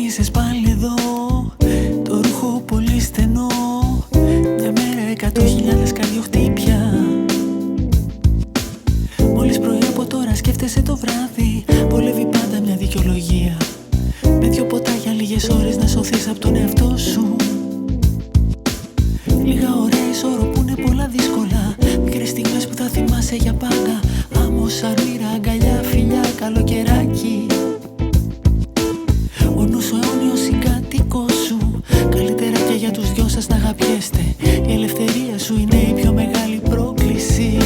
είσαι πάλι εδώ, το ρούχο πολύ στενό. Μια μέρα 100.000 καρδιοχτύπια. Μόλις πρωί από τώρα σκέφτεσαι το βράδυ. Βολεύει πάντα μια δικαιολογία. Με δυο ποτά για λίγες ώρες να σωθείς από τον εαυτό σου. Λίγα ωραία ισορροπούν πολλά δύσκολα. Μικρές στιγμές που θα θυμάσαι για πάντα. Άμμος, αρμύρα, αγκαλιά, φιλιά, καλοκαιράκι. Ο νους ο αιώνιος συγκάτοικος σου. Καλύτερα και για τους δυο σας να αγαπιέστε. Η ελευθερία σου είναι η πιο μεγάλη πρόκληση.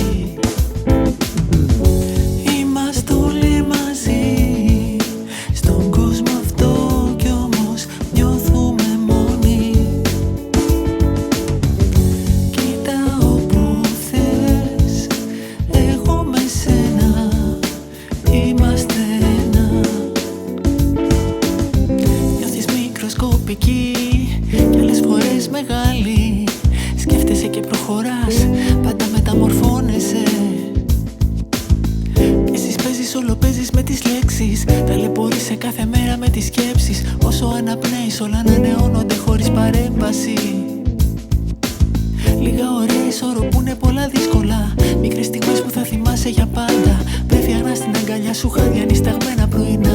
Είμαστε όλοι μαζί στον κόσμο αυτό κι όμως νιώθουμε μόνοι. Κοίτα όπου θες, εγώ με σένα είμαστε ένα. Νιώθεις μικροσκοπική κι άλλες φορές μεγάλη. Σκέφτεσαι και προχωράς, πάντα μεταμορφώνεσαι. Κι εσείς παίζεις, όλο παίζεις με τις λέξεις. Ταλαιπωρείσαι κάθε μέρα με τις σκέψεις. Όσο αναπνέεις όλα ανανεώνονται χωρίς παρέμβαση. Λίγα ωραία ισορροπούνε πολλά δύσκολα. Μικρές στιγμές που θα θυμάσαι για πάντα. Βρέφη αγνά στην αγκαλιά σου, χάδια νησταγμένα πρωινά.